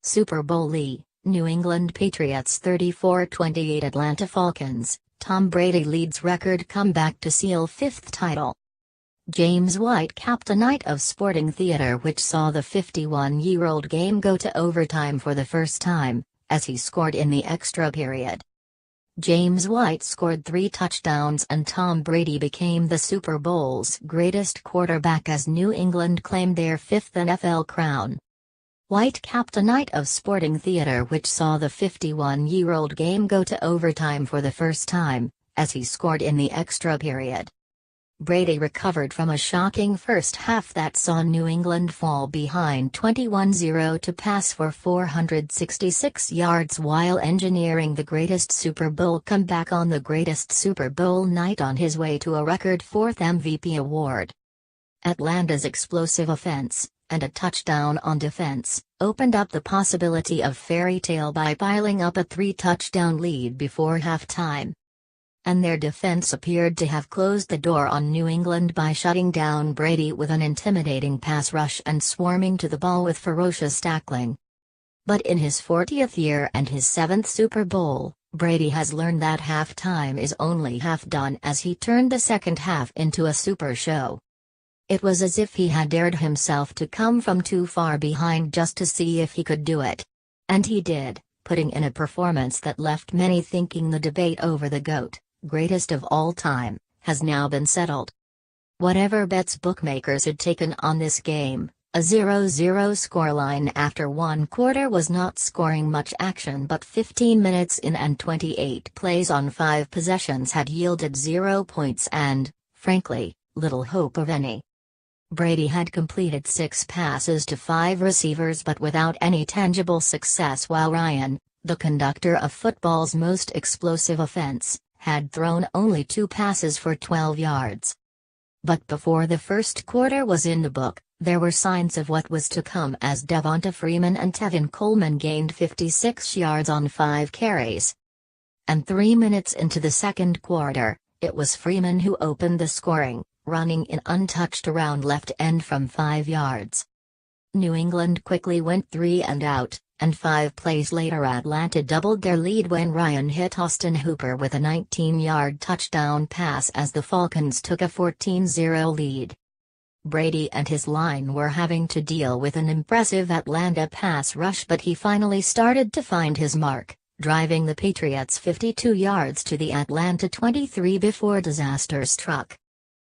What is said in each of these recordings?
Super Bowl New England Patriots 34-28 Atlanta Falcons, Tom Brady leads record comeback to seal fifth title. James White capped a night of sporting theater which saw the 51-year-old game go to overtime for the first time, as he scored in the extra period. James White scored 3 touchdowns and Tom Brady became the Super Bowl's greatest quarterback as New England claimed their 5th NFL crown. White capped a night of sporting theater which saw the 51-year-old game go to overtime for the first time, as he scored in the extra period. Brady recovered from a shocking first half that saw New England fall behind 21-0 to pass for 466 yards while engineering the greatest Super Bowl comeback on the greatest Super Bowl night on his way to a record 4th MVP award. Atlanta's explosive offense, and a touchdown on defense, opened up the possibility of fairy tale by piling up a 3-touchdown lead before halftime. And their defense appeared to have closed the door on New England by shutting down Brady with an intimidating pass rush and swarming to the ball with ferocious tackling. But in his 40th year and his 7th Super Bowl, Brady has learned that halftime is only half done as he turned the second half into a super show. It was as if he had dared himself to come from too far behind just to see if he could do it. And he did, putting in a performance that left many thinking the debate over the GOAT, greatest of all time, has now been settled. Whatever bets bookmakers had taken on this game, a 0-0 scoreline after one quarter was not scoring much action, but 15 minutes in and 28 plays on 5 possessions had yielded 0 points and, frankly, little hope of any. Brady had completed 6 passes to 5 receivers but without any tangible success, while Ryan, the conductor of football's most explosive offense, had thrown only 2 passes for 12 yards. But before the first quarter was in the book, there were signs of what was to come as Devonta Freeman and Tevin Coleman gained 56 yards on 5 carries. And 3 minutes into the second quarter, it was Freeman who opened the scoring, running in untouched around left end from 5 yards. New England quickly went 3 and out, and 5 plays later Atlanta doubled their lead when Ryan hit Austin Hooper with a 19-yard touchdown pass as the Falcons took a 14-0 lead. Brady and his line were having to deal with an impressive Atlanta pass rush, but he finally started to find his mark, driving the Patriots 52 yards to the Atlanta 23 before disaster struck.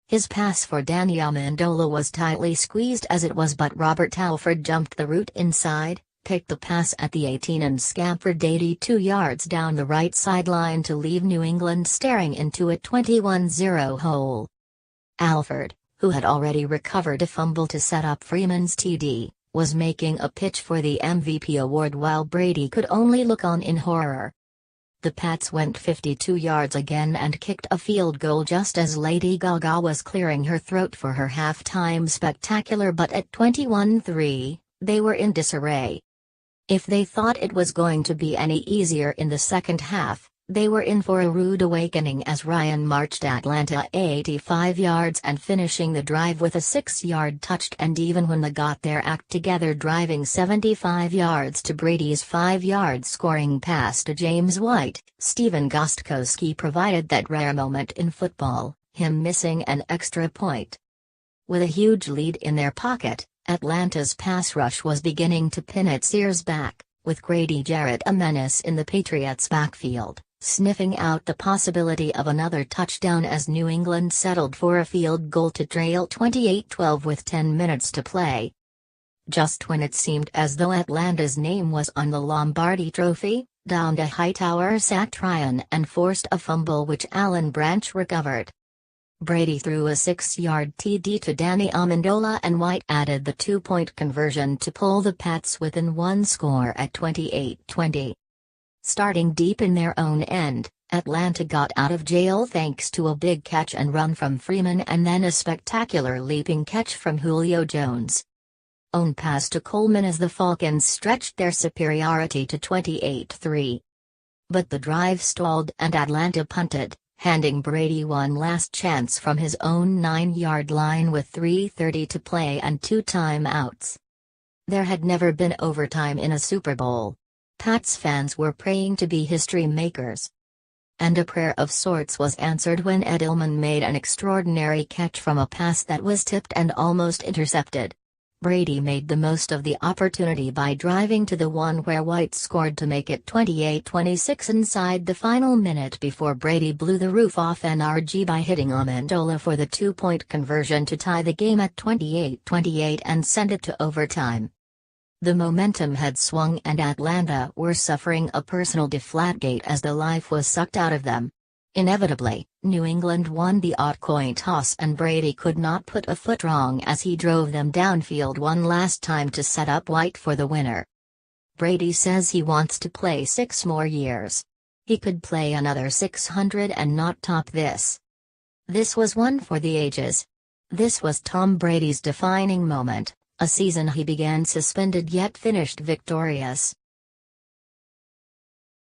His pass for Danny Amendola was tightly squeezed as it was, but Robert Alford jumped the route inside, picked the pass at the 18 and scampered 82 yards down the right sideline to leave New England staring into a 21-0 hole. Alford, who had already recovered a fumble to set up Freeman's TD, was making a pitch for the MVP award while Brady could only look on in horror. The Pats went 52 yards again and kicked a field goal just as Lady Gaga was clearing her throat for her halftime spectacular, but at 21-3, they were in disarray. If they thought it was going to be any easier in the second half, they were in for a rude awakening as Ryan marched Atlanta 85 yards and finishing the drive with a 6-yard touchdown, and even when they got their act together driving 75 yards to Brady's 5-yard scoring pass to James White, Stephen Gostkowski provided that rare moment in football, him missing an extra point. With a huge lead in their pocket, Atlanta's pass rush was beginning to pin its ears back, with Grady Jarrett a menace in the Patriots' backfield, sniffing out the possibility of another touchdown as New England settled for a field goal to trail 28-12 with 10 minutes to play. Just when it seemed as though Atlanta's name was on the Lombardi Trophy, down the Hightower sat Ryan and forced a fumble which Alan Branch recovered. Brady threw a 6-yard TD to Danny Amendola and White added the 2-point conversion to pull the Pats within 1 score at 28-20. Starting deep in their own end, Atlanta got out of jail thanks to a big catch and run from Freeman and then a spectacular leaping catch from Julio Jones. Own pass to Coleman as the Falcons stretched their superiority to 28-3. But the drive stalled and Atlanta punted, handing Brady one last chance from his own 9-yard line with 3:30 to play and 2 timeouts. There had never been overtime in a Super Bowl. Pats fans were praying to be history makers. And a prayer of sorts was answered when Edelman made an extraordinary catch from a pass that was tipped and almost intercepted. Brady made the most of the opportunity by driving to the one where White scored to make it 28-26 inside the final minute before Brady blew the roof off NRG by hitting Amendola for the two-point conversion to tie the game at 28-28 and send it to overtime. The momentum had swung and Atlanta were suffering a personal deflategate as the life was sucked out of them. Inevitably, New England won the coin toss and Brady could not put a foot wrong as he drove them downfield one last time to set up White for the winner. Brady says he wants to play 6 more years. He could play another 600 and not top this. This was one for the ages. This was Tom Brady's defining moment. A season he began suspended yet finished victorious.